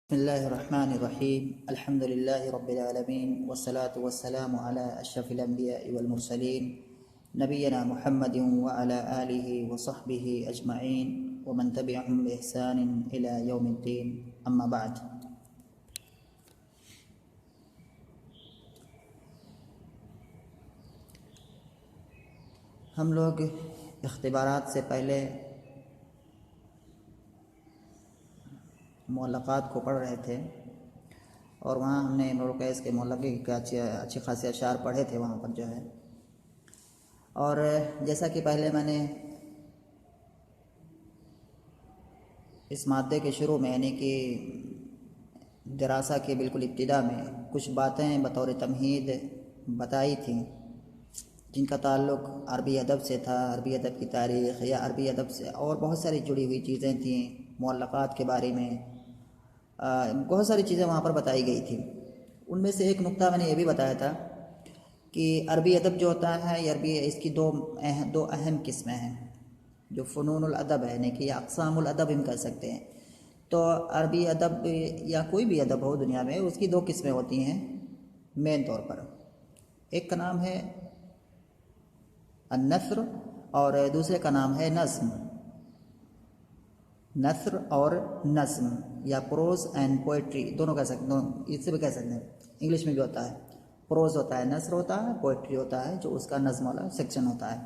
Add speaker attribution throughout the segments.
Speaker 1: بسم الله الرحمن الرحيم الحمد لله رب العالمين والصلاة والسلام على أشرف الأنبياء والمرسلين نبينا محمد وعلى آله وصحبه أجمعين ومن تبعهم بإحسان إلى يوم الدين أما بعد. ہم لوگ اختبارات سے پہلے معلقات کو پڑھ رہے تھے اور وہاں ہم نے امرؤ القیس کے معلقے کے اچھے خاصے اشعار پڑھے تھے وہاں پر جو ہے. اور جیسا کہ پہلے میں نے اس مادے کے شروع میں یعنی کہ دراسہ کے بالکل ابتدا میں کچھ باتیں بطور تمہید بتائی تھیں جن کا تعلق عربی ادب سے تھا، عربی ادب کی تاریخ یا عربی ادب سے اور بہت ساری جڑی ہوئی چیزیں تھیں، معلقات کے بارے میں بہت ساری چیزیں وہاں پر بتائی گئی تھیں. ان میں سے ایک نقطہ میں نے یہ بھی بتایا تھا کہ عربی ادب جو ہوتا ہے یہ اس کی دو اہم قسمیں ہیں جو فنون الادب ہے، یعنی کہ اقسام الادب ہم کہہ سکتے ہیں. تو عربی ادب یا کوئی بھی ادب ہو دنیا میں اس کی دو قسمیں ہوتی ہیں مین طور پر. ایک کا نام ہے النثر اور دوسرے کا نام ہے نظم. نثر اور نظم یا پروز اینڈ پوئٹری دونوں کہہ سکتے ہیں، اس سے بھی کہہ سکتے ہیں. انگلش میں بھی ہوتا ہے، پروز ہوتا ہے، نثر ہوتا ہے، پوئٹری ہوتا ہے جو اس کا نظم والا سیکشن ہوتا ہے.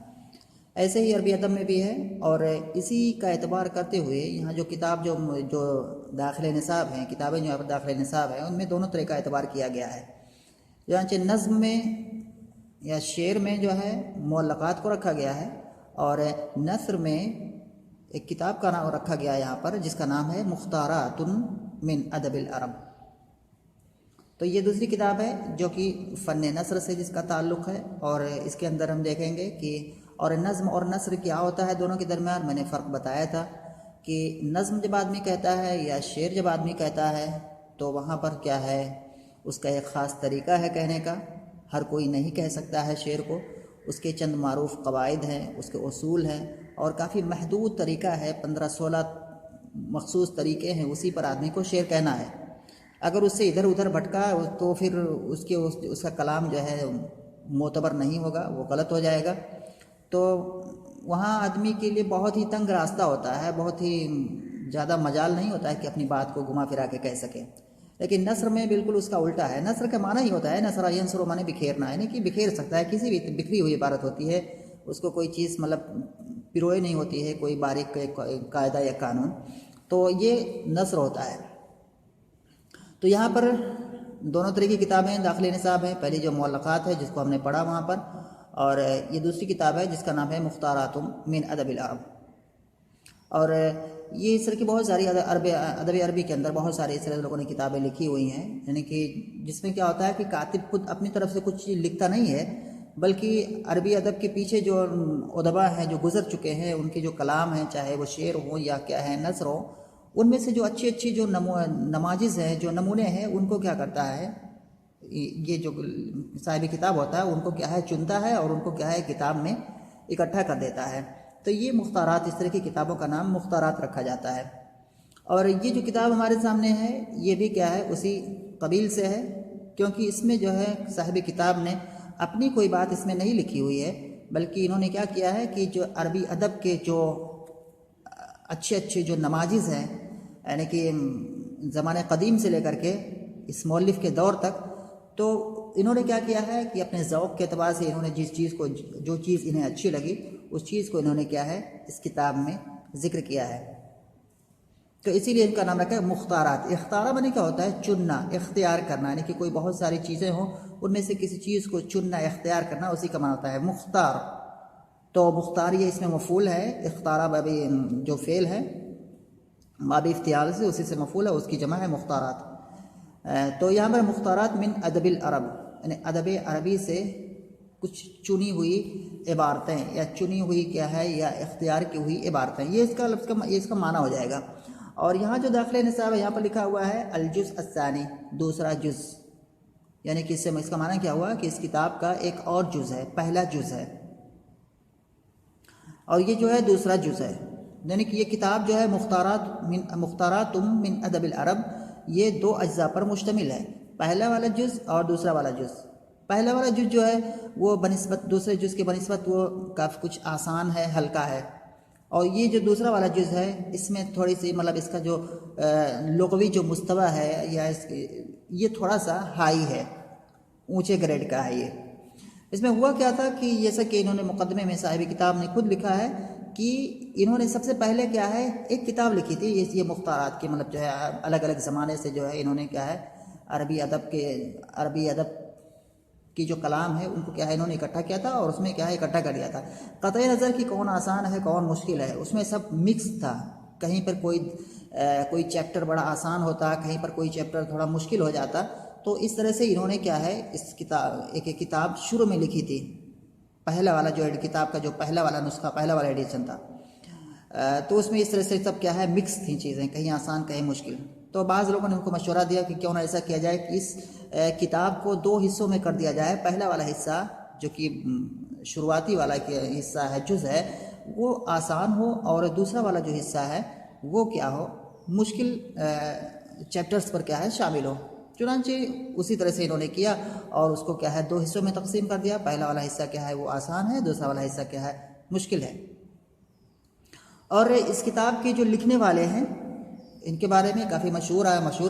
Speaker 1: ایسے ہی عربی ادب میں بھی ہے. اور اسی کا اعتبار کرتے ہوئے یہاں جو کتاب جو داخل نصاب ہیں، کتابیں جو یہاں پر داخل نصاب ہیں ان میں دونوں طرح کا اعتبار کیا گیا ہے. چنانچہ نظم میں یا شعر میں جو ہے معلقات کو رکھا گیا ہے اور نثر میں ایک کتاب کا نام رکھا گیا ہے یہاں پر جس کا نام ہے مختارات من ادب العرب. تو یہ دوسری کتاب ہے جو کہ فن نثر سے جس کا تعلق ہے اور اس کے اندر ہم دیکھیں گے کہ اور نظم اور نثر کیا ہوتا ہے دونوں کے درمیان. میں نے فرق بتایا تھا کہ نظم جب آدمی کہتا ہے یا شعر جب آدمی کہتا ہے تو وہاں پر کیا ہے اس کا ایک خاص طریقہ ہے کہنے کا. ہر کوئی نہیں کہہ سکتا ہے شعر کو، اس کے چند معروف قواعد ہیں، اس کے اصول ہیں اور کافی محدود طریقہ ہے، 15-16 مخصوص طریقے ہیں، اسی پر آدمی کو شعر کہنا ہے. اگر اس سے ادھر ادھر بھٹکا تو پھر اس کا کلام جو ہے معتبر نہیں ہوگا، وہ غلط ہو جائے گا. تو وہاں آدمی کے لیے بہت ہی تنگ راستہ ہوتا ہے، بہت ہی زیادہ مجال نہیں ہوتا ہے کہ اپنی بات کو گھما پھرا کے کہہ سکے. لیکن نثر میں بالکل اس کا الٹا ہے. نثر کا معنی ہی ہوتا ہے نثر ینثر معنی بکھیرنا، یعنی کہ بکھیر سکتا ہے، کسی بھی بکھری ہوئی عبارت ہوتی ہے، اس کو کوئی چیز مطلب پروئے نہیں ہوتی ہے، کوئی باریک قاعدہ یا قانون. تو یہ نثر ہوتا ہے. تو یہاں پر دونوں طرح کی کتابیں داخل نصاب ہیں. پہلی جو معلقات ہے جس کو ہم نے پڑھا وہاں پر، اور یہ دوسری کتاب ہے جس کا نام ہے مختارات من ادب العرب. اور یہ اس طرح کی بہت ساری ادب عربی کے اندر بہت سارے اس طرح لوگوں نے کتابیں لکھی ہوئی ہیں، یعنی کہ جس میں کیا ہوتا ہے کہ کاتب خود اپنی طرف سے کچھ لکھتا نہیں ہے بلکہ عربی ادب کے پیچھے جو ادبا ہیں جو گزر چکے ہیں ان کے جو کلام ہیں، چاہے وہ شعر ہوں یا کیا ہے نثر ہو، ان میں سے جو اچھی جو نماذج ہیں، جو نمونے ہیں، ان کو کیا کرتا ہے یہ جو صاحب کتاب ہوتا ہے ان کو کیا ہے چنتا ہے اور ان کو کیا ہے کتاب میں اکٹھا کر دیتا ہے. تو یہ مختارات، اس طرح کی کتابوں کا نام مختارات رکھا جاتا ہے. اور یہ جو کتاب ہمارے سامنے ہے یہ بھی کیا ہے اسی قبیل سے ہے، کیونکہ اس میں جو ہے صاحب کتاب نے اپنی کوئی بات اس میں نہیں لکھی ہوئی ہے بلکہ انہوں نے کیا کیا ہے کہ جو عربی ادب کے جو اچھے جو نماذج ہیں، یعنی کہ زمانے قدیم سے لے کر کے اس مؤلف کے دور تک، تو انہوں نے کیا کیا ہے کہ اپنے ذوق کے اعتبار سے انہوں نے جو چیز انہیں اچھی لگی اس چیز کو انہوں نے کیا ہے اس کتاب میں ذکر کیا ہے. تو اسی لیے ان کا نام رکھا ہے مختارات. اختارہ معنی کیا ہوتا ہے چننا، اختیار کرنا، یعنی کہ کوئی بہت ساری چیزیں ہوں ان میں سے کسی چیز کو چننا، اختیار کرنا، اسی کا معنی ہوتا ہے مختار. تو مختار یہ اس میں مفعول ہے، اختارہ بابی جو فعل ہے بابی افتعال سے اسی سے مفعول ہے، اس کی جمع ہے مختارات. تو یہاں پر مختارات من ادب العرب، یعنی ادب عربی سے کچھ چنی ہوئی عبارتیں یا چنی ہوئی کیا ہے یا اختیار کی ہوئی عبارتیں، یہ اس کا معنی ہو جائے گا. اور یہاں جو داخل نصاب ہے یہاں پر لکھا ہوا ہے الجزء الثانی، دوسرا جز، یعنی کہ اس کا معنی کیا ہوا کہ اس کتاب کا ایک اور جز ہے، پہلا جز ہے اور یہ جو ہے دوسرا جز ہے. یعنی کہ یہ کتاب جو ہے مختارات من ادب العرب، یہ دو اجزاء پر مشتمل ہے، پہلا والا جز اور دوسرا والا جز۔ پہلا والا جز جو ہے وہ بنسبت دوسرے جز کے بنسبت وہ کافی کچھ آسان ہے، ہلکا ہے، اور یہ جو دوسرا والا جز ہے اس میں تھوڑی سی مطلب اس کا جو لغوی جو مستوی ہے یا یہ تھوڑا سا ہائی ہے، اونچے گریڈ کا ہے۔ یہ اس میں ہوا کیا تھا کہ جیسا کہ انہوں نے مقدمے میں صاحب کتاب نے خود لکھا ہے کہ انہوں نے سب سے پہلے کیا ہے ایک کتاب لکھی تھی، یہ مختارات کی مطلب جو ہے الگ الگ زمانے سے جو ہے انہوں نے کیا ہے عربی ادب کی جو کلام ہے ان کو کیا ہے انہوں نے اکٹھا کیا تھا، اور اس میں کیا ہے اکٹھا کر لیا تھا، قطع نظر کہ کون آسان ہے کون مشکل ہے، اس میں سب مکس تھا، کہیں پر کوئی چیپٹر بڑا آسان ہوتا، کہیں پر کوئی چیپٹر تھوڑا مشکل ہو جاتا۔ تو اس طرح سے انہوں نے کیا ہے اس کتاب شروع میں لکھی تھی، پہلا والا جو کتاب کا جو پہلا والا نسخہ، پہلا والا ایڈیشن تھا، تو اس میں اس طرح سے سب کیا ہے مکس تھیں چیزیں، کہیں آسان کہیں مشکل۔ تو بعض لوگوں نے ان کو مشورہ دیا کہ کیوں نہ ایسا کیا جائے کہ اس کتاب کو دو حصوں میں کر دیا جائے، پہلا والا حصہ جو کہ شروعاتی والا حصہ ہے جز ہے وہ آسان ہو، اور دوسرا والا جو حصہ ہے وہ کیا ہو مشکل چیپٹرز پر کیا ہے شامل ہو۔ چنانچہ اسی طرح سے انہوں نے کیا اور اس کو کیا ہے دو حصوں میں تقسیم کر دیا، پہلا والا حصہ کیا ہے وہ آسان ہے، دوسرا والا حصہ کیا ہے مشکل ہے۔ اور اس کتاب کے جو لکھنے والے ہیں ان کے بارے میں کافی مشہور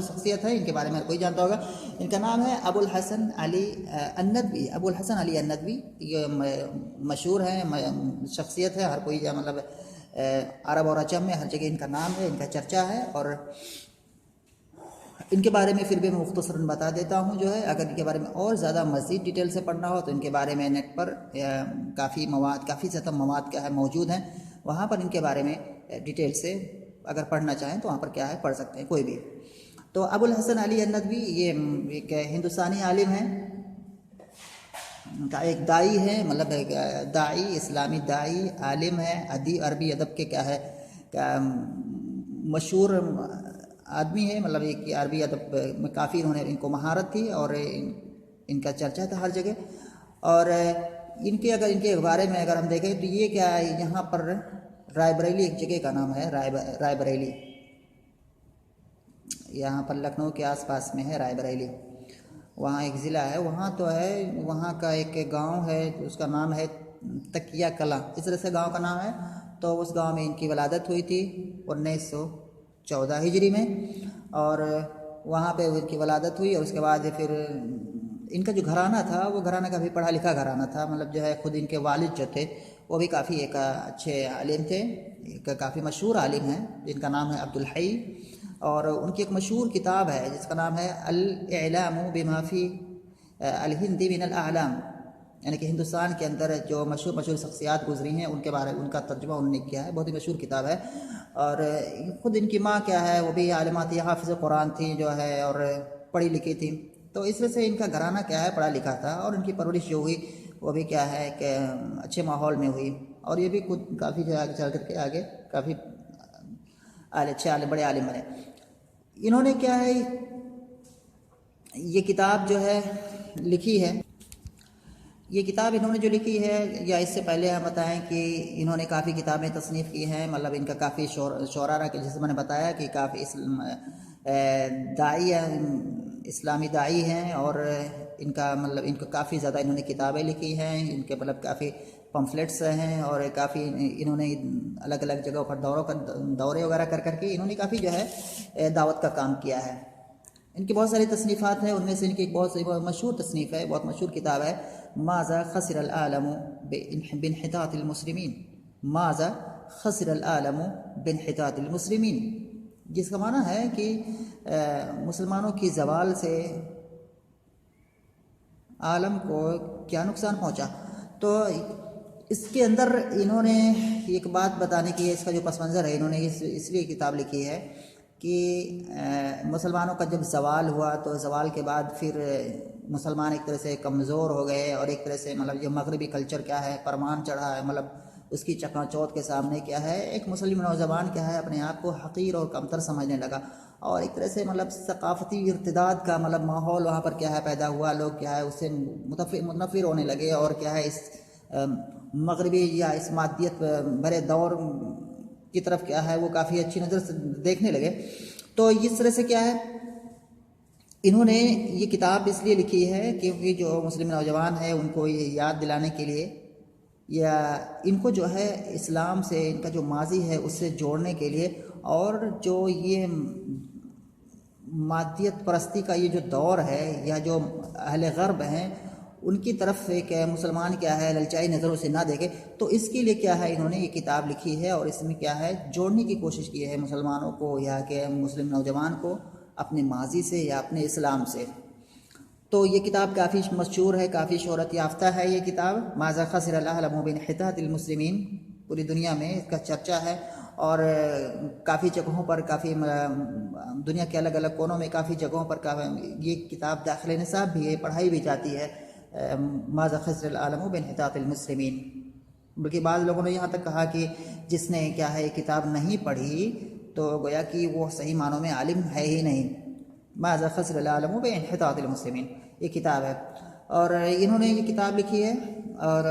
Speaker 1: شخصیت ہے، ان کے بارے میں کوئی جانتا ہوگا، ان کا نام ہے ابو الحسن علی الندوی۔ ابو الحسن علی الندوی یہ مشہور ہے، شخصیت ہے، ہر کوئی مطلب عرب اور عجم میں ہر جگہ ان کا نام ہے، ان کا چرچا ہے، اور ان کے بارے میں پھر بھی میں مختصراً بتا دیتا ہوں جو ہے، اگر ان کے بارے میں اور زیادہ مزید ڈیٹیل سے پڑھنا ہو تو ان کے بارے میں نیٹ پر کافی زیادہ مواد کیا ہے موجود ہیں، وہاں پر ان کے بارے میں ڈیٹیل سے اگر پڑھنا چاہیں تو وہاں پر کیا ہے پڑھ سکتے ہیں کوئی بھی۔ تو ابو الحسن علی الندوی یہ ایک ہندوستانی عالم ہیں، ایک داعی ہے، مطلب داعی، اسلامی داعی، عالم ہے، عربی ادب کے کیا ہے مشہور آدمی ہے، مطلب ایک عربی ادب میں کافی انہوں نے ان کو مہارت تھی اور ان کا چرچا تھا ہر جگہ۔ اور ان کے بارے میں اگر ہم دیکھیں تو یہ کیا ہے یہاں پر رائے بریلی ایک جگہ کا نام ہے، رائے بریلی، یہاں پر لکھنؤ کے آس پاس میں ہے رائے بریلی، وہاں ایک ضلع ہے، وہاں تو ہے، وہاں کا ایک گاؤں ہے اس کا نام ہے تکیہ کلاں، اس طرح سے گاؤں کا نام ہے۔ تو اس گاؤں میں ان کی ولادت ہوئی تھی 1914 ہجری میں، اور وہاں پہ ان کی ولادت ہوئی، اور اس کے بعد پھر ان کا جو گھرانہ تھا وہ گھرانہ کافی پڑھا لکھا گھرانہ تھا، مطلب جو ہے خود ان کے والد جو تھے وہ بھی کافی ایک اچھے عالم تھے، ایک کافی مشہور عالم ہیں جن کا نام ہے عبد الحی، اور ان کی ایک مشہور کتاب ہے جس کا نام ہے الاعلام بما فی الہند من الاعلام، یعنی کہ ہندوستان کے اندر جو مشہور شخصیات گزری ہیں ان کے بارے ان کا ترجمہ انہوں نے کیا ہے، بہت ہی مشہور کتاب ہے۔ اور خود ان کی ماں کیا ہے وہ بھی عالمہ تھی، حافظ قرآن تھی جو ہے، اور پڑھی لکھی تھی، تو اس وجہ سے ان کا گھرانہ کیا ہے پڑھا لکھا تھا، اور ان کی پرورش جو ہوئی وہ بھی کیا ہے کہ اچھے ماحول میں ہوئی، اور یہ بھی خود کافی جو آگے چل کر کے آگے کافی اچھے عالم، بڑے عالم بنے۔ انہوں نے کیا ہے یہ کتاب جو ہے لکھی ہے، یہ کتاب انہوں نے جو لکھی ہے، یا اس سے پہلے ہم بتائیں کہ انہوں نے کافی کتابیں تصنیف کی ہیں، مطلب ان کا کافی شعراء کے جیسے میں نے بتایا کہ کافی داعی اسلامی داعی ہیں، اور ان کا مطلب ان کو کافی زیادہ انہوں نے کتابیں لکھی ہیں، ان کے مطلب کافی پمفلیٹس ہیں، اور کافی انہوں نے الگ الگ جگہوں پر دورے وغیرہ کر کے انہوں نے کافی جو ہے دعوت کا کام کیا ہے۔ ان کی بہت ساری تصنیفات ہیں، ان میں سے ان کی ایک بہت مشہور تصنیف ہے، بہت مشہور کتاب ہے ماذا خسر العالم بانحطاط المسلمین، ماذا خسر العالم بانحطاط المسلمین، جس کا معنی ہے کہ مسلمانوں کی زوال سے عالم کو کیا نقصان پہنچا۔ تو اس کے اندر انہوں نے ایک بات بتانے کی، اس کا جو پس منظر ہے، انہوں نے اس لیے کتاب لکھی ہے کہ مسلمانوں کا جب زوال ہوا تو زوال کے بعد پھر مسلمان ایک طرح سے کمزور ہو گئے، اور ایک طرح سے مطلب یہ مغربی کلچر کیا ہے پرمان چڑھا ہے، مطلب اس کی چکا چوتھ کے سامنے کیا ہے ایک مسلم نوجوان کیا ہے اپنے آپ کو حقیر اور کمتر سمجھنے لگا، اور ایک طرح سے مطلب ثقافتی ارتداد کا مطلب ماحول وہاں پر کیا ہے پیدا ہوا، لوگ کیا ہے اس سے متنفر ہونے لگے، اور کیا ہے اس مغربی یا اس مادیت بھرے دور کی طرف کیا ہے وہ کافی اچھی نظر سے دیکھنے لگے۔ تو اس طرح سے کیا ہے انہوں نے یہ کتاب اس لیے لکھی ہے کیونکہ جو مسلم نوجوان ہیں ان کو یہ یاد دلانے کے لیے یا ان کو جو ہے اسلام سے ان کا جو ماضی ہے اس سے جوڑنے کے لیے، اور جو یہ مادیت پرستی کا یہ جو دور ہے یا جو اہل غرب ہیں ان کی طرف ایک مسلمان کیا ہے للچائی نظروں سے نہ دیکھے، تو اس کے لیے کیا ہے انہوں نے یہ کتاب لکھی ہے اور اس میں کیا ہے جوڑنے کی کوشش کی ہے مسلمانوں کو یا کہ مسلم نوجوان کو اپنے ماضی سے یا اپنے اسلام سے۔ تو یہ کتاب کافی مشہور ہے، کافی شہرت یافتہ ہے یہ کتاب، ماذا خسر العالم بانحطاط المسلمین، پوری دنیا میں اس کا چرچا ہے، اور کافی جگہوں پر، کافی دنیا کے الگ الگ کونوں میں کافی جگہوں پر یہ کتاب داخل نصاب بھی ہے، پڑھائی بھی جاتی ہے، ماذا خسر العالم بانحطاط المسلمین۔ بلکہ بعض لوگوں نے یہاں تک کہا کہ جس نے کیا ہے یہ کتاب نہیں پڑھی تو گویا کہ وہ صحیح معنوں میں عالم ہے ہی نہیں۔ ماذا خسر العالم بانحطاط المسلمین یہ کتاب ہے، اور انہوں نے یہ کتاب لکھی ہے، اور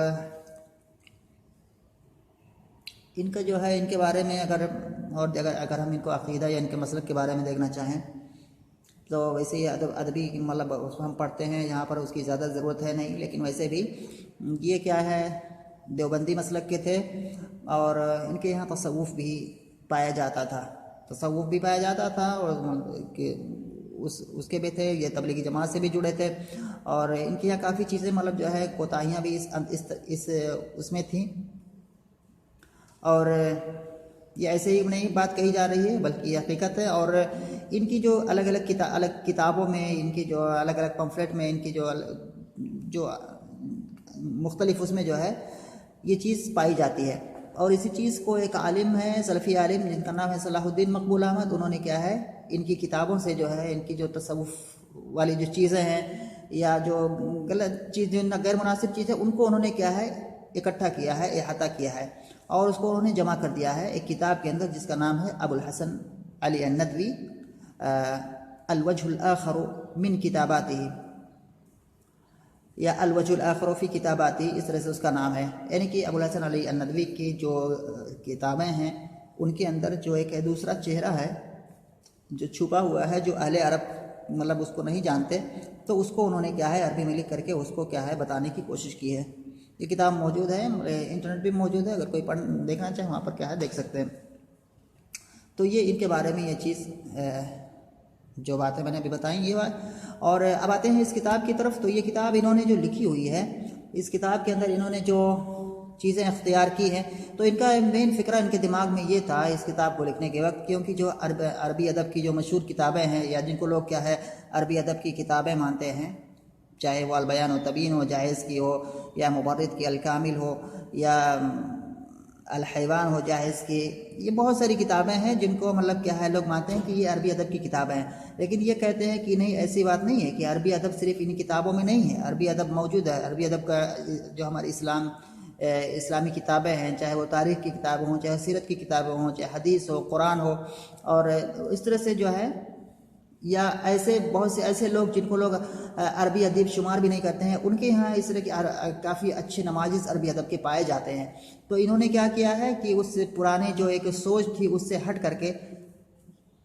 Speaker 1: ان کا جو ہے ان کے بارے میں اگر ہم ان کو عقیدہ یا ان کے مسلک کے بارے میں دیکھنا چاہیں تو ویسے ہی ادبی مطلب اس کو ہم پڑھتے ہیں، یہاں پر اس کی زیادہ ضرورت ہے نہیں، لیکن ویسے بھی یہ کیا ہے دیوبندی مسلک کے تھے، اور ان کے یہاں تصوف بھی پایا جاتا تھا، اور اس کے بھی تھے، یہ تبلیغی جماعت سے بھی جڑے تھے، اور ان کے یہاں کافی چیزیں مطلب جو ہے کوتاہیاں بھی اس میں تھیں، اور یہ ایسے ہی نہیں بات کہی جا رہی ہے بلکہ یہ حقیقت ہے۔ اور ان کی جو الگ الگ کتابوں میں، ان کی جو الگ الگ پمفلٹ میں، ان کی جو مختلف اس میں جو ہے یہ چیز پائی جاتی ہے، اور اسی چیز کو ایک عالم ہے سلفی عالم جن کا نام ہے صلاح الدین مقبول احمد، انہوں نے کیا ہے ان کی کتابوں سے جو ہے ان کی جو تصوف والی جو چیزیں ہیں یا جو غلط چیز جو غیر مناسب چیز ہے ان کو انہوں نے کیا ہے اکٹھا کیا ہے، احاطہ کیا ہے، اور اس کو انہوں نے جمع کر دیا ہے ایک کتاب کے اندر جس کا نام ہے ابو الحسن علی الندوی الوجه الآخر من کتاباته یا الوجه الآخر فی کتاباتی، اس طرح سے اس کا نام ہے، یعنی کہ ابو الحسن علی الندوی کی جو کتابیں ہیں ان کے اندر جو ایک دوسرا چہرہ ہے جو چھپا ہوا ہے، جو اہل عرب مطلب اس کو نہیں جانتے، تو اس کو انہوں نے کیا ہے عربی میں لکھ کر کے اس کو کیا ہے بتانے کی کوشش کی ہے۔ یہ کتاب موجود ہے، انٹرنیٹ بھی موجود ہے، اگر کوئی دیکھنا چاہے وہاں پر کیا ہے دیکھ سکتے ہیں۔ تو یہ ان کے بارے میں یہ چیز جو باتیں میں نے ابھی بتائیں یہ بات، اور اب آتے ہیں اس کتاب کی طرف۔ تو یہ کتاب انہوں نے جو لکھی ہوئی ہے، اس کتاب کے اندر انہوں نے جو چیزیں اختیار کی ہیں، تو ان کا مین فکرہ ان کے دماغ میں یہ تھا اس کتاب کو لکھنے کے وقت، کیونکہ جو عربی ادب کی جو مشہور کتابیں ہیں یا جن کو لوگ کیا ہے عربی ادب کی کتابیں مانتے ہیں، چاہے وہ البیان و تبیین ہو جاہز کی ہو، یا مبرد کی الکامل ہو، یا الحیوان ہو جاہز کی، یہ بہت ساری کتابیں ہیں جن کو مطلب کیا ہے لوگ مانتے ہیں کہ یہ عربی ادب کی کتابیں ہیں، لیکن یہ کہتے ہیں کہ نہیں، ایسی بات نہیں ہے کہ عربی ادب صرف ان کتابوں میں نہیں ہے، عربی ادب موجود ہے۔ عربی ادب کا جو ہمارے اسلامی کتابیں ہیں، چاہے وہ تاریخ کی کتابیں ہوں، چاہے سیرت کی کتابیں ہوں، چاہے حدیث ہو، قرآن ہو، اور اس طرح سے جو ہے یا ایسے بہت سے ایسے لوگ جن کو لوگ عربی ادب شمار بھی نہیں کرتے ہیں، ان کے یہاں اس طرح کے کافی اچھے نماذج عربی ادب کے پائے جاتے ہیں۔ تو انہوں نے کیا کیا ہے کہ اس سے پرانے جو ایک سوچ تھی اس سے ہٹ کر کے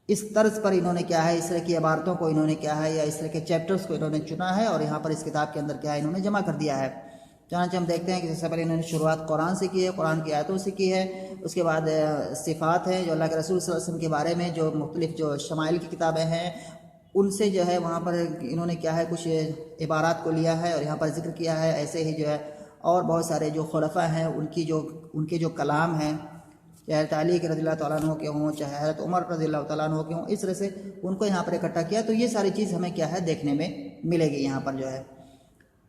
Speaker 1: اس طرز پر انہوں نے کیا ہے اس طرح کی عبارتوں کو انہوں نے کیا ہے یا اس طرح کے چیپٹرز کو انہوں نے چنا ہے، اور یہاں پر اس کتاب کے اندر کیا ہے انہوں نے جمع کر دیا ہے۔ چنانچہ ہم دیکھتے ہیں کہ سب سے پہلے انہوں نے شروعات قرآن سے کی ہے، قرآن کی آیتوں سے کی ہے، اس کے بعد صفات ہیں جو اللہ کے رسول صلی اللہ علیہ وسلم کے بارے میں جو مختلف جو شمائل کی کتابیں ہیں ان سے جو ہے وہاں پر انہوں نے کیا ہے کچھ عبارات کو لیا ہے اور یہاں پر ذکر کیا ہے۔ ایسے ہی جو ہے اور بہت سارے جو خلفاء ہیں ان کے جو کلام ہیں، چاہے حضرت علی رضی اللہ تعالیٰ عنہ کے ہوں، چاہے حضرت عمر رضی اللہ تعالیٰ عنہ کے ہوں، اس طرح سے ان کو یہاں پر اکٹھا کیا۔ تو یہ ساری چیز ہمیں کیا ہے دیکھنے میں ملے گی یہاں پر جو ہے۔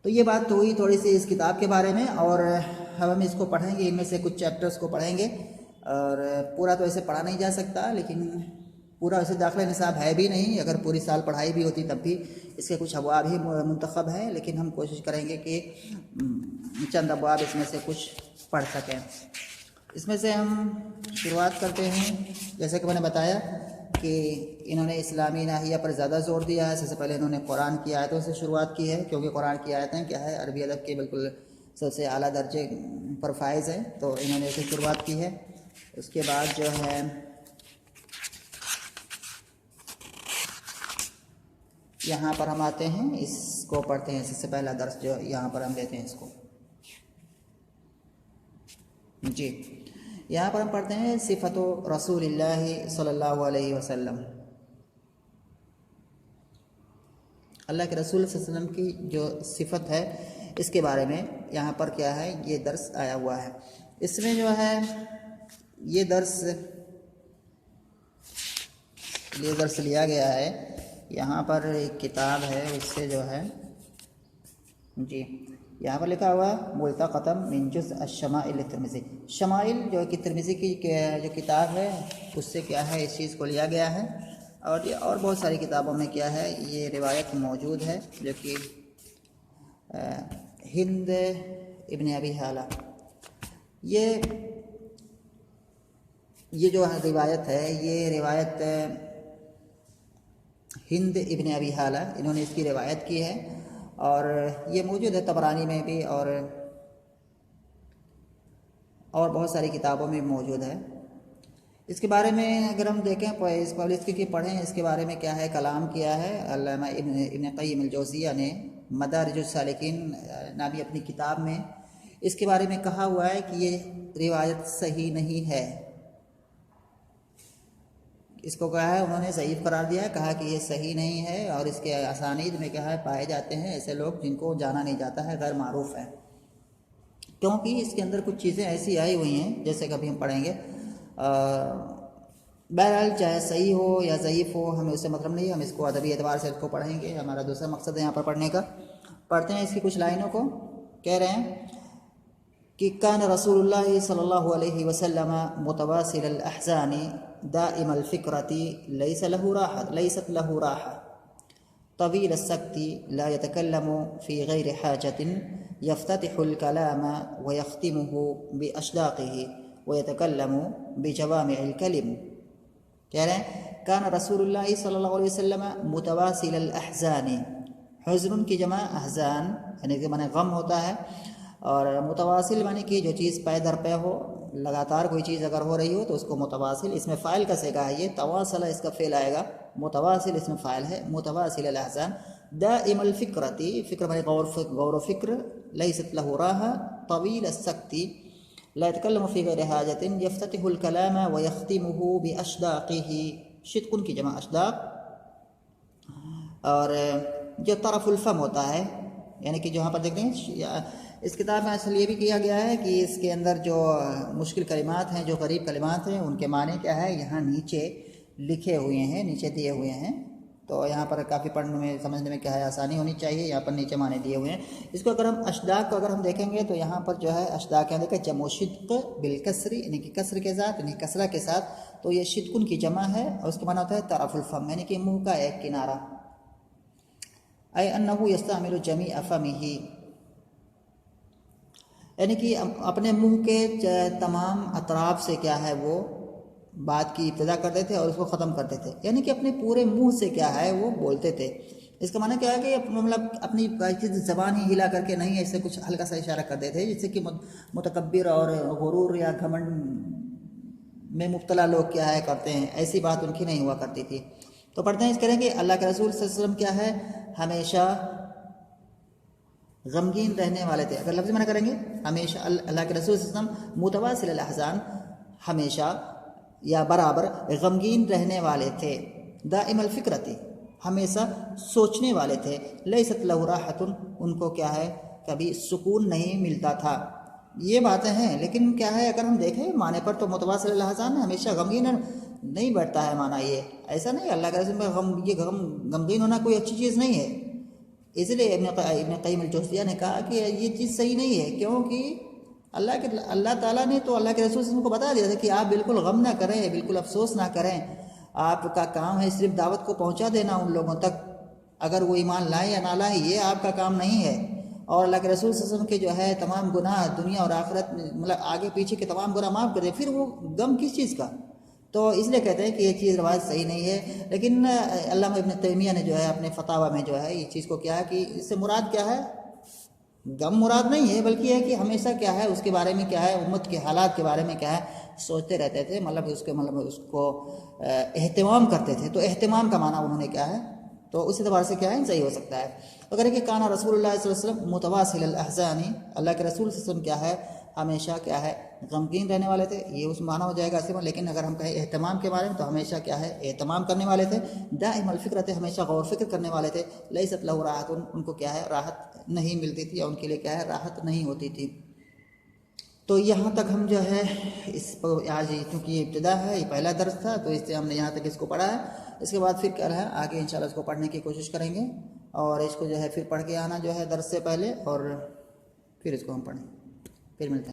Speaker 1: تو یہ بات تو ہوئی تھوڑی سی اس کتاب کے بارے میں، اور ہم اس کو پڑھیں گے، ان میں سے کچھ چیپٹرز کو پڑھیں گے، اور پورا تو ایسے پڑھا نہیں جا سکتا، لیکن پورا ایسے داخلہ نصاب ہے بھی نہیں، اگر پوری سال پڑھائی بھی ہوتی تب بھی اس کے کچھ ابواب ہی منتخب ہیں، لیکن ہم کوشش کریں گے کہ چند ابواب اس میں سے کچھ پڑھ سکیں۔ اس میں سے ہم شروعات کرتے ہیں، جیسے کہ میں نے بتایا کہ انہوں نے اسلامی ناحیہ پر زیادہ زور دیا ہے۔ سب سے پہلے انہوں نے قرآن کی آیتوں سے شروعات کی ہے، کیونکہ قرآن کی آیتیں کیا ہے عربی ادب کے بالکل سب سے اعلیٰ درجے پر فائز ہیں، تو انہوں نے اسے شروعات کی ہے۔ اس کے بعد جو ہے یہاں پر ہم آتے ہیں، اس کو پڑھتے ہیں، سب سے پہلا درس جو یہاں پر ہم لیتے ہیں اس کو جی۔ یہاں پر ہم پڑھتے ہیں صفت رسول اللہ صلی اللہ علیہ وسلم، اللہ کے رسول صلی اللہ علیہ وسلم کی جو صفت ہے اس کے بارے میں یہاں پر کیا ہے یہ درس آیا ہوا ہے۔ اس میں جو ہے یہ درس لیا گیا ہے، یہاں پر ایک کتاب ہے اس سے جو ہے جی یہاں پر لکھا ہوا ملتقطا من جزء الشمائل الترمذی، شمائل جو کہ ترمذی کی جو کتاب ہے اس سے کیا ہے اس چیز کو لیا گیا ہے، اور یہ اور بہت ساری کتابوں میں کیا ہے یہ روایت موجود ہے، جو کہ ہند ابن ابی حالہ یہ جو روایت ہے یہ روایت ہند ابن ابی حالہ انہوں نے اس کی روایت کی ہے، اور یہ موجود ہے طبرانی میں بھی اور بہت ساری کتابوں میں موجود ہے۔ اس کے بارے میں اگر ہم دیکھیں اس کی پڑھیں، اس کے بارے میں کیا ہے کلام کیا ہے علامہ ابن قیم الجوزیہ نے مدارج السالکین نامی اپنی کتاب میں اس کے بارے میں کہا ہوا ہے کہ یہ روایت صحیح نہیں ہے، اس کو کہا ہے انہوں نے ضعیف قرار دیا ہے، کہا کہ یہ صحیح نہیں ہے، اور اس کے اسانید میں کیا ہے پائے جاتے ہیں ایسے لوگ جن کو جانا نہیں جاتا ہے، غیر معروف ہے، کیونکہ اس کے اندر کچھ چیزیں ایسی آئی ہوئی ہیں جیسے کبھی ہم پڑھیں گے۔ بہرحال چاہے صحیح ہو یا ضعیف ہو ہمیں اس سے مطلب نہیں، ہم اس کو ادبی اعتبار سے اس کو پڑھیں گے، ہمارا دوسرا مقصد ہے یہاں پر پڑھنے کا۔ پڑھتے ہیں اس کی کچھ لائنوں کو، کہہ رہے ہیں کہ کان رسول اللہ صلی اللہ علیہ وسلم متواصل الاحزان دائم الفکرۃ لیست له راحہ طویل السکت لا يتکلم فی غیر حاجۃ یفتتح الکلام ویختمہ باشداقہ ویتکلم بجوامع الکلم۔ کہہ رہے ہیں کان رسول اللہ صلی اللہ علیہ وسلم متواصل الاحزان، حزن کی جمع احزان یعنی کہ معنی غم ہوتا ہے، اور متواصل معنی کہ جو چیز پے در پے ہو، لگاتار کوئی چیز اگر ہو رہی ہو تو اس کو متواصل، اس میں فاعل کا صیغہ ہے یہ، تواصل اس کا فعل آئے گا، متواصل اس میں فاعل ہے، متواصل الاحزان دائم الفکرۃ، فکر معنی غور و فکر، لیست له راحہ طویل السکت لا يتکلم فی غیر حاجۃ یفتتح الکلام ویختمہ باشداقہ، شدق کی جمع اشداق، اور جو طرف الفم ہوتا ہے یعنی کہ جو یہاں پر دیکھتے ہیں اس کتاب میں اصل یہ بھی کیا گیا ہے کہ اس کے اندر جو مشکل کلمات ہیں، جو غریب کلمات ہیں، ان کے معنی کیا ہے یہاں نیچے لکھے ہوئے ہیں، نیچے دیے ہوئے ہیں، تو یہاں پر کافی پڑھنے میں سمجھنے میں کیا ہے آسانی ہونی چاہیے، یہاں پر نیچے معنی دیے ہوئے ہیں۔ اس کو اگر ہم اشداق کو اگر ہم دیکھیں گے تو یہاں پر جو ہے اشداق یہاں دیکھیں جمع شدق بالکسر یعنی کہ کسر کے ساتھ یعنی کسرہ کے ساتھ، تو یہ شدقن کی جمع ہے، اور اس کا معنی ہوتا ہے طرف الفم یعنی کہ منہ کا ایک کنارہ، اے انہ یستعمل جمیع فمہ، یعنی کہ اپنے منہ کے تمام اطراف سے کیا ہے وہ بات کی ابتدا کرتے تھے اور اس کو ختم کرتے تھے، یعنی کہ اپنے پورے منہ سے کیا ہے وہ بولتے تھے۔ اس کا معنی کیا ہے کہ مطلب اپنی زبان ہی ہلا کر کے نہیں، ایسے کچھ ہلکا سا اشارہ کرتے تھے، جس سے کہ متکبر اور غرور یا گھمنڈ میں مبتلا لوگ کیا ہے کرتے ہیں، ایسی بات ان کی نہیں ہوا کرتی تھی۔ تو پڑھتے ہیں اس کریں کہ اللہ کے رسول صلی اللہ علیہ وسلم کیا ہے ہمیشہ غمگین رہنے والے تھے، اگر لفظ منع کریں گے ہمیشہ اللہ کے رسول صلی اللہ علیہ وسلم متواصل الاحزان ہمیشہ یا برابر غمگین رہنے والے تھے، دائم الفکرۃ ہمیشہ سوچنے والے تھے، لیست لہ راحۃ ان کو کیا ہے کبھی سکون نہیں ملتا تھا۔ یہ باتیں ہیں، لیکن کیا ہے اگر ہم دیکھیں معنی پر تو متواصل الاحزان ہمیشہ غمگین نہیں بیٹھتا ہے معنی، یہ ایسا نہیں، اللہ کے رسول میں یہ غمگین ہونا کوئی اچھی چیز نہیں ہے، اس لیے ابن قیم الجوزیہ نے کہا کہ یہ چیز صحیح نہیں ہے، کیونکہ اللہ تعالیٰ نے تو اللہ کے رسول کو بتا دیا تھا کہ آپ بالکل غم نہ کریں، بالکل افسوس نہ کریں، آپ کا کام ہے صرف دعوت کو پہنچا دینا ان لوگوں تک، اگر وہ ایمان لائیں یا نہ لائیں یہ آپ کا کام نہیں ہے، اور اللہ کے رسول صلی اللہ علیہ وسلم کے جو ہے تمام گناہ دنیا اور آخرت مطلب آگے پیچھے کے تمام گناہ معاف کر دے، پھر وہ غم کس چیز کا؟ تو اس لیے کہتے ہیں کہ یہ چیز روایت صحیح نہیں ہے۔ لیکن علامہ ابن تیمیہ نے جو ہے اپنے فتاویٰ میں جو ہے یہ چیز کو کیا ہے کہ اس سے مراد کیا ہے، غم مراد نہیں ہے، بلکہ یہ کہ ہمیشہ کیا ہے اس کے بارے میں کیا ہے امت کے حالات کے بارے میں کیا ہے سوچتے رہتے تھے، مطلب اس کو اہتمام کرتے تھے، تو اہتمام کا معنی انہوں نے کیا ہے تو اس اعتبار سے کیا ہے صحیح ہو سکتا ہے. اگر کہ کانا رسول اللہ صلی اللہ علیہ وسلم متواصل الاحزان، اللہ کے رسول صلی اللہ علیہ وسلم کیا ہے ہمیشہ کیا ہے غمگین رہنے والے تھے، یہ اس معنی ہو جائے گا اصل میں. لیکن اگر ہم کہیں اہتمام کے بارے میں تو ہمیشہ کیا ہے اہتمام کرنے والے تھے. دائم الفکر تھے، ہمیشہ غور فکر کرنے والے تھے. لیست لہ راحت، ان کو کیا ہے راحت نہیں ملتی تھی، یا ان کے لیے کیا ہے راحت نہیں ہوتی تھی. تو یہاں تک ہم جو ہے اس پر آج چونکہ یہ ابتدا ہے، یہ پہلا درس تھا، تو اس سے ہم نے یہاں تک اس کو پڑھا ہے. اس کے بعد پھر کیا ہے آگے انشاءاللہ اس کو پڑھنے کی کوشش کریں گے، اور اس کو جو ہے پھر پڑھ کے آنا جو ہے درس سے پہلے، اور پھر اس کو ہم پڑھیں. پھر ملتے ہیں.